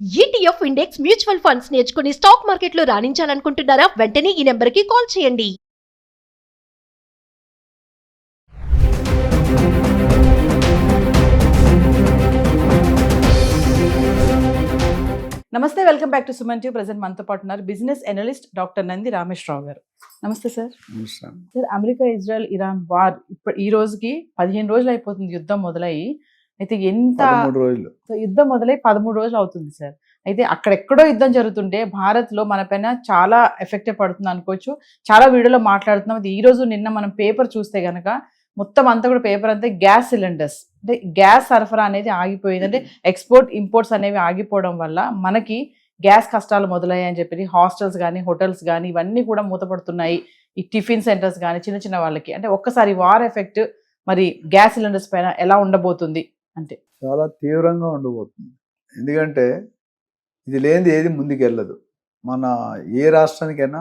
ETF index mutual funds నేర్చుకుని stock మార్కెట్లో రాణించాలనుకుంటున్నారా? వెంటనే ఈ నెంబర్కి కాల్ చేయండి. నమస్తే, welcome back to Suman TV. Present మనతో పాటు ఉన్నారు business analyst doctor Nandi Rameshwar Rao గారు. నమస్తే sir. Sir, America Israel Iran war ఇప్పుడు ఈ రోజుకి 15 రోజులు అయిపోతుంది యుద్ధం మొదలయ్యి. అయితే యుద్ధం మొదలై 13 రోజులు అవుతుంది సార్. అయితే అక్కడెక్కడో యుద్ధం జరుగుతుంటే భారత్ లో మన పైన చాలా ఎఫెక్ట్ పడుతుంది అనుకోవచ్చు. చాలా వీడియోలో మాట్లాడుతున్నాం. అది ఈ రోజు నిన్న మనం పేపర్ చూస్తే గనక మొత్తం అంతా కూడా పేపర్ అంతా గ్యాస్ సిలిండర్స్, అంటే గ్యాస్ సరఫరా అనేది ఆగిపోయింది. అంటే ఎక్స్పోర్ట్ ఇంపోర్ట్స్ అనేవి ఆగిపోవడం వల్ల మనకి గ్యాస్ కష్టాలు మొదలయ్యాయని చెప్పి హాస్టల్స్ కానీ హోటల్స్ కానీ ఇవన్నీ కూడా మూతపడుతున్నాయి. ఈ టిఫిన్ సెంటర్స్ కానీ చిన్న చిన్న వాళ్ళకి, అంటే ఒక్కసారి వార్ ఎఫెక్ట్ మరి గ్యాస్ సిలిండర్స్ పైన ఎలా ఉండబోతుంది అంటే? చాలా తీవ్రంగా ఉండబోతుంది. ఎందుకంటే ఇది లేనిది ఏది ముందుకెళ్ళదు. మన ఏ రాష్ట్రానికైనా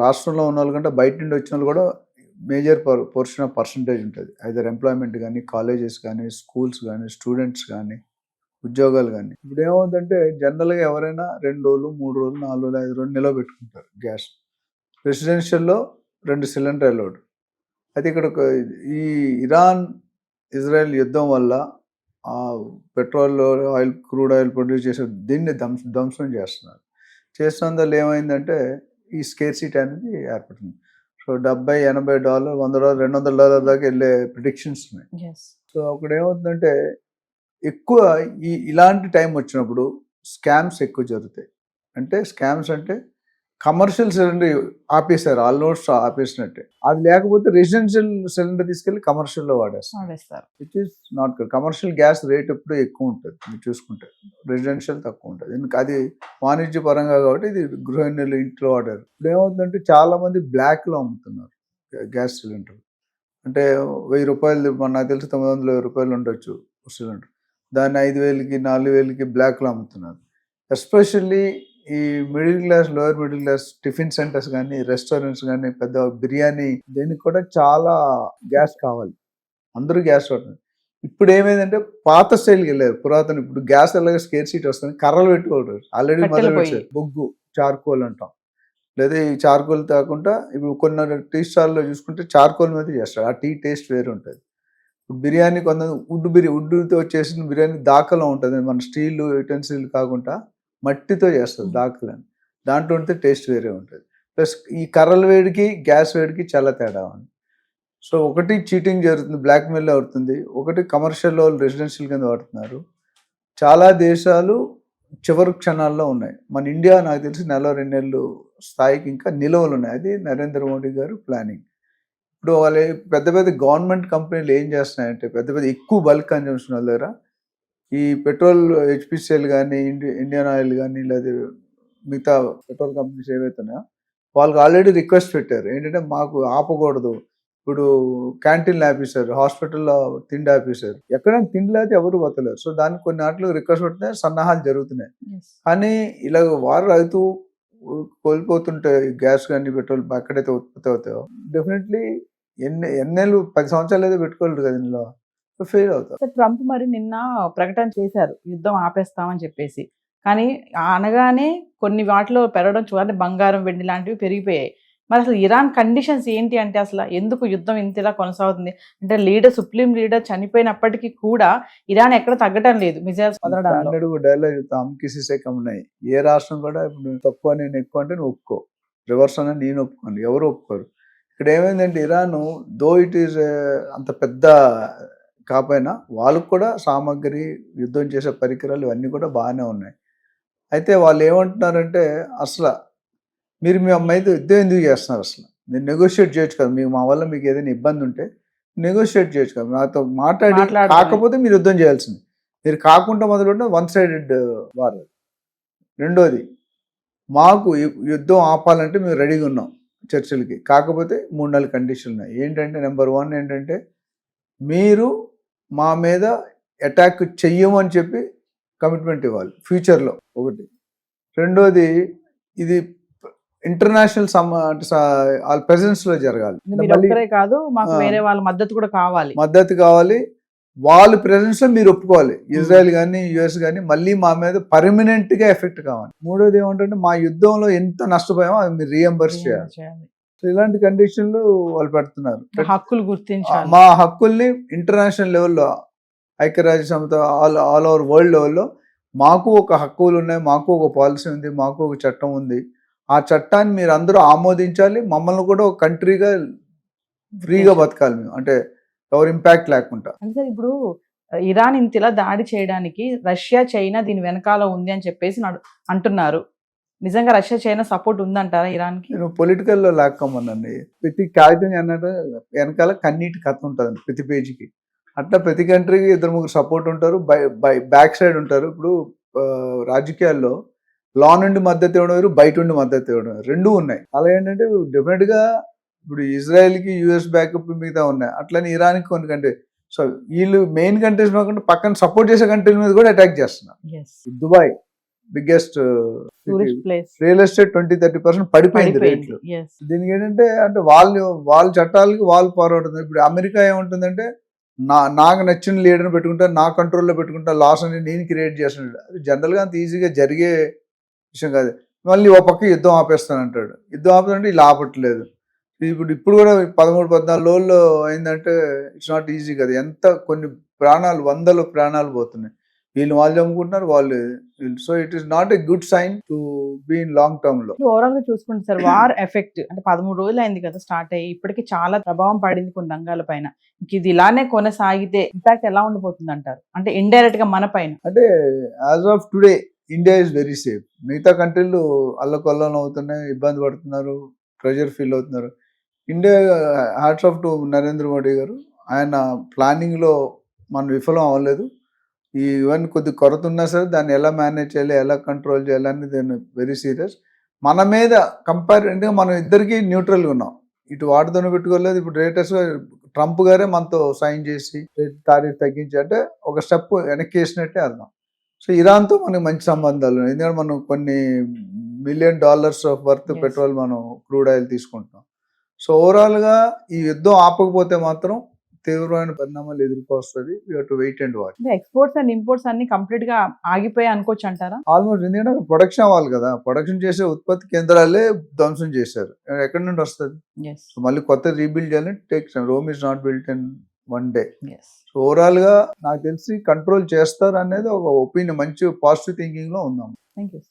రాష్ట్రంలో ఉన్న వాళ్ళకంటే బయట నుండి వచ్చిన వాళ్ళు కూడా మేజర్ పోర్షన్ ఆఫ్ పర్సంటేజ్ ఉంటుంది. ఐదర్ ఎంప్లాయ్మెంట్ కానీ, కాలేజెస్ కానీ, స్కూల్స్ కానీ, స్టూడెంట్స్ కానీ, ఉద్యోగాలు కానీ. ఇప్పుడు ఏమవుతుందంటే జనరల్గా ఎవరైనా 2 రోజులు 3 రోజులు 4 రోజులు 5 రోజులు నిలవ పెట్టుకుంటారు గ్యాస్. రెసిడెన్షియల్లో 2 cylinder allowed. అయితే ఇక్కడ ఈ ఇరాన్ ఇజ్రాయెల్ యుద్ధం వల్ల ఆ petrol oil, crude oil produce చేసే దీన్ని ధ్వంసం చేస్తున్నారు. చేస్తున్నందువల్ల ఏమైందంటే ఈ స్కేర్సిటీ అనేది ఏర్పడుతుంది. సో $70-80, $100, $200 దాకా వెళ్ళే ప్రిడిక్షన్స్ ఉన్నాయి. సో అక్కడ ఏమవుతుందంటే ఎక్కువ ఇలాంటి టైం వచ్చినప్పుడు స్కామ్స్ ఎక్కువ జరుగుతాయి. అంటే స్కామ్స్ అంటే కమర్షియల్ సిలిండర్ ఆపేశారు, ఆల్మోస్ట్ ఆపేసినట్టే. అది లేకపోతే రెసిడెన్షియల్ సిలిండర్ తీసుకెళ్లి కమర్షియల్లో వాడేస్తారు. Which is not good. Commercial gas rate ఎప్పుడు ఎక్కువ ఉంటుంది మీరు చూసుకుంటే, రెసిడెన్షియల్ తక్కువ ఉంటుంది. ఎందుకు అది వాణిజ్య పరంగా కాబట్టి ఇది గృహిణులు ఇంట్లో వాడారు. ఇప్పుడు ఏమవుతుందంటే చాలా మంది బ్లాక్ లో అమ్ముతున్నారు గ్యాస్ సిలిండర్. అంటే ₹1000, నాకు తెలిసి $900 ఉండొచ్చు సిలిండర్. దాన్ని 5000కి 4000కి బ్లాక్ లో అమ్ముతున్నారు. ఎస్పెషల్లీ ఈ middle class, lower middle class tiffin centres కానీ, రెస్టారెంట్స్ కానీ, పెద్ద బిర్యానీ, దీనికి కూడా చాలా గ్యాస్ కావాలి. అందరూ గ్యాస్ వాడుతున్నారు. ఇప్పుడు ఏమైందంటే పాత స్టైల్కి వెళ్ళారు, పురాతన. ఇప్పుడు గ్యాస్ ఎలాగ స్కేర్సిటీ వస్తుంది, కర్రలు పెట్టుకోవడం ఆల్రెడీ మొదలు పెట్టారు. బొగ్గు, చార్కోల్ అంటాం. లేదా ఈ చార్కోల్ కాకుండా ఇప్పుడు కొన్ని టీ స్టాల్లో చూసుకుంటే చార్కోల్ మీద చేస్తారు. ఆ టీ టేస్ట్ వేరే ఉంటుంది. ఇప్పుడు బిర్యానీ కొంత వుడ్తో చేసిన బిర్యానీ దాఖలో ఉంటుంది. మన స్టీల్ యుటెన్సిల్ కాకుండా మట్టితో చేస్తారు దాఖలని. దాంట్లో ఉంటే టేస్ట్ వేరే ఉంటుంది. ప్లస్ ఈ కర్రల వేడికి గ్యాస్ వేడికి చాలా తేడా ఉంది. సో ఒకటి చీటింగ్ జరుగుతుంది, బ్లాక్మెయిల్ అవుతుంది. ఒకటి కమర్షియల్ వాళ్ళు రెసిడెన్షియల్ కింద వాడుతున్నారు. చాలా దేశాలు చివరి క్షణాల్లో ఉన్నాయి. మన ఇండియా నాకు తెలిసి 1-2 నెలలు స్థాయికి ఇంకా నిల్వలు ఉన్నాయి. అది నరేంద్ర మోడీ గారు ప్లానింగ్. ఇప్పుడు వాళ్ళు పెద్ద పెద్ద గవర్నమెంట్ కంపెనీలు ఏం చేస్తున్నాయంటే పెద్ద ఎక్కువ బల్క్ కన్జంప్షన్ వాళ్ళ దగ్గర ఈ పెట్రోల్, హెచ్పిసిఎల్ కానీ, ఇండియన్ ఆయిల్ కానీ, లేదా మిగతా పెట్రోల్ కంపెనీస్ ఏవైతున్నాయో వాళ్ళకి ఆల్రెడీ రిక్వెస్ట్ పెట్టారు. ఏంటంటే మాకు ఆపకూడదు. ఇప్పుడు క్యాంటీన్లు ఆపేశారు, హాస్పిటల్లో తిండి ఆపేశారు. ఎక్కడైనా తిండి లేకపోతే ఎవరు బతలేరు. సో దానికి కొన్ని నాట్లు రిక్వెస్ట్ పెడితే సన్నాహాలు జరుగుతున్నాయి. కానీ ఇలా వారు అవుతూ కోల్పోతుంటే గ్యాస్ కానీ పెట్రోల్ ఎక్కడైతే ఉత్పత్తి అవుతాయో డెఫినెట్లీ ఎన్నేళ్ళు 10 సంవత్సరాలు అయితే పెట్టుకోలేదు కదా, ఇందులో ఫెయిల్ అవుతారు. ట్రంప్ మరి నిన్న ప్రకటన చేశారు యుద్ధం ఆపేస్తామని చెప్పేసి. కానీ అనగానే కొన్ని వాటిలో పెరగడం చూడండి, బంగారం, వెండి లాంటివి పెరిగిపోయాయి. మరి అసలు ఇరాన్ కండిషన్స్ ఏంటి అంటే అసలు ఎందుకు యుద్ధం ఇంతలా కొనసాగుతుంది? అంటే సుప్రీం లీడర్ చనిపోయినప్పటికీ కూడా ఇరాన్ ఎక్కడ తగ్గటం లేదు మిజైల్స్ ఉన్నాయి. ఏ రాష్ట్రం కూడా ఇప్పుడు తక్కువ నేను ఎక్కువ అంటే నువ్వు ఒప్పుకో, రివర్స్ అని నేను ఒప్పుకోండి, ఎవరు ఒప్పుకోరు. ఇక్కడ ఏమైందంటే ఇరాన్ దో ఇట్ ఈస్ అంత పెద్ద కాకపోయినా వాళ్ళకు కూడా సామాగ్రి, యుద్ధం చేసే పరికరాలు ఇవన్నీ కూడా బాగానే ఉన్నాయి. అయితే వాళ్ళు ఏమంటున్నారంటే అసలు మీరు మీ అమ్మాయితో యుద్ధం ఎందుకు చేస్తున్నారు? అసలు మీరు నెగోషియేట్ చేయొచ్చు కదా, మా వల్ల మీకు ఏదైనా ఇబ్బంది ఉంటే నెగోషియేట్ చేయొచ్చు కదా, నాతో మాట్లాడి కాకపోతే మీరు యుద్ధం చేయాల్సింది. మీరు కాకుండా మొదలుపెట్టిన 1-sided వార్. రెండోది, మాకు యుద్ధం ఆపాలంటే మేము రెడీగా ఉన్నాం చర్చలకి, కాకపోతే 3-4 కండిషన్లు ఉన్నాయి. ఏంటంటే నెంబర్ 1 ఏంటంటే మీరు మా మీద అటాక్ చెయ్యమని చెప్పి కమిట్మెంట్ ఇవ్వాలి ఫ్యూచర్లో, ఒకటి. రెండోది, ఇది ఇంటర్నేషనల్ వాళ్ళ ప్రెజెన్స్ లో జరగాలి. కాదు, మాకు వేరే వాళ్ళ మద్దతు కూడా కావాలి. మద్దతు కావాలి. వాళ్ళ ప్రెసెన్స్ లో మీరు ఒప్పుకోవాలి, ఇజ్రాయెల్ కానీ యుఎస్ కానీ మళ్ళీ మా మీద పర్మనెంట్ గా ఎఫెక్ట్ కావాలి. మూడోది ఏమంటే మా యుద్ధంలో ఎంత నష్టపోయామో అది మీరు రీఎంబర్స్ చేయాలి. సో ఇలాంటి కండిషన్లు వాళ్ళు పెడుతున్నారు. హక్కులు గుర్తించాలి. మా హక్కుల్ని ఇంటర్నేషనల్ లెవెల్లో, ఐక్యరాజ్య సమితి, ఆల్ ఓవర్ వరల్డ్ లెవెల్లో మాకు ఒక హక్కులు ఉన్నాయి, మాకు ఒక పాలసీ ఉంది, మాకు ఒక చట్టం ఉంది. ఆ చట్టాన్ని మీరు అందరూ ఆమోదించాలి. మమ్మల్ని కూడా ఒక కంట్రీగా ఫ్రీగా బతకాలి మేము, అంటే ఎవరు ఇంపాక్ట్ లేకుండా. అంటే ఇప్పుడు ఇరాన్ ఇంతలా దాడి చేయడానికి రష్యా, చైనా దీని వెనకాల ఉంది అని చెప్పేసి అంటున్నారు. నిజంగా రష్యా, చైనా సపోర్ట్ ఉందంటారా ఇరాన్ కి? నేను పొలిటికల్ లో లాక్కోమనండి. ప్రతి కాగితం అన్నట్టు వెనకాల కన్నీటి కథ ఉంటుంది ప్రతి పేజీకి. అట్లా ప్రతి కంట్రీకి 2-3 సపోర్ట్ ఉంటారు, బ్యాక్ సైడ్ ఉంటారు. ఇప్పుడు రాజకీయాల్లో లా నుండి మద్దతు ఇవ్వడం వేరు, బయట నుండి మద్దతు ఇవ్వడం వేరు, రెండూ ఉన్నాయి. అలా ఏంటంటే డెఫినెట్ గా ఇప్పుడు ఇజ్రాయెల్ కి యుఎస్ బ్యాకప్ మిగతా ఉన్నాయి, అట్లనే ఇరాన్ కి కొన్ని కంట్రీ. సో వీళ్ళు మెయిన్ కంట్రీస్ కాకుండా పక్కన సపోర్ట్ చేసే కంట్రీల మీద కూడా అటాక్ చేస్తున్నారు. దుబాయ్ బిగ్గెస్ట్ రియల్ ఎస్టేట్ 20-30% పడిపోయింది రేట్లు. దీనికి ఏంటంటే అంటే వాళ్ళ చట్టాలకి వాళ్ళు పోరాడుతున్నారు. ఇప్పుడు అమెరికా ఏముంటుందంటే నాకు నచ్చిన లీడర్ని పెట్టుకుంటా, నా కంట్రోల్లో పెట్టుకుంటా, లాస్ అని నేను క్రియేట్ చేస్తున్నాడు. అది జనరల్గా అంత ఈజీగా జరిగే విషయం కాదు. మళ్ళీ ఓ పక్క యుద్ధం ఆపేస్తానంటాడు. యుద్ధం ఆపేదంటే ఇలా ఆపట్లేదు. ఇప్పుడు కూడా 13-14 రోజుల్లో అయిందంటే ఇట్స్ నాట్ ఈజీ కదా. ఎంత కొన్ని ప్రాణాలు, 100 ప్రాణాలు పోతున్నాయి. వాళ్ళు చంపుకుంటున్నారు, వాళ్ళు. So it is not a good sign to be in long term లో. ఓవరాల్ గా చూసుకుంటే సార్, వార్ ఎఫెక్ట్ అంటే 13 రోజులు అయింది కదా స్టార్ట్ అయ్యి, ఇప్పటికి చాలా ప్రభావం పడింది కొన్ని రంగాల పైన. ఇది ఇలానే కొనసాగితే ఇంపాక్ట్ ఎలా ఉండిపోతుంది అంటారు, అంటే ఇండైరెక్ట్ గా మన పైన? అంటే as of today India is very safe. మిగతా కంట్రీలు అల్లకొల్లం అవుతున్నాయి, ఇబ్బంది పడుతున్నారు, ప్రెషర్ ఫీల్ అవుతున్నారు. India hats off to Narendra Modi గారు. ఆయన ప్లానింగ్ లో మనం విఫలం అవ్వలేదు. ఈవెన్ కొద్ది కొరత ఉన్నా సరే దాన్ని ఎలా మేనేజ్ చేయాలి, ఎలా కంట్రోల్ చేయాలని దాన్ని వెరీ సీరియస్. మన మీద కంపారిటివ్గా మనం ఇద్దరికి న్యూట్రల్గా ఉన్నాం. ఇటు వాటితోనే పెట్టుకోలేదు. ఇప్పుడు లేటెస్ట్గా ట్రంప్ గారే మనతో సైన్ చేసి తారీఫ్ తగ్గించి అంటే ఒక స్టెప్ వెనక్కి వేసినట్టే అర్థం. సో ఇరాన్తో మనకి మంచి సంబంధాలు ఉన్నాయి. ఎందుకంటే మనం కొన్ని $1 మిలియన్ ఆఫ్ వర్త్ పెట్రోల్ మనం క్రూడ్ ఆయిల్ తీసుకుంటున్నాం. సో ఓవరాల్గా ఈ యుద్ధం ఆపకపోతే మాత్రం తీవ్రమైన పరిణామాలు ఎదుర్కొస్తుంది. You have to wait and watch. Exports and imports అన్ని కంప్లీట్ గా ఆగిపోయాయి అనుకోవచ్చు అంటారా? ఆల్మోస్ట్. ఎందుకంటే ప్రొడక్షన్ అవ్వాలి కదా. ప్రొడక్షన్ చేసే ఉత్పత్తి కేంద్రాలే ధ్వంసం చేశారు. ఎక్కడి నుండి వస్తుంది? సో మళ్ళీ కొత్త రీబిల్డ్ చేయాలని takes time. Rome is not built in one day. So overall గా నాకు తెలిసి కంట్రోల్ చేస్తారు అనేది ఒక ఒపీనియన్, మంచి పాజిటివ్ థింకింగ్ లో ఉందాం. Thank you.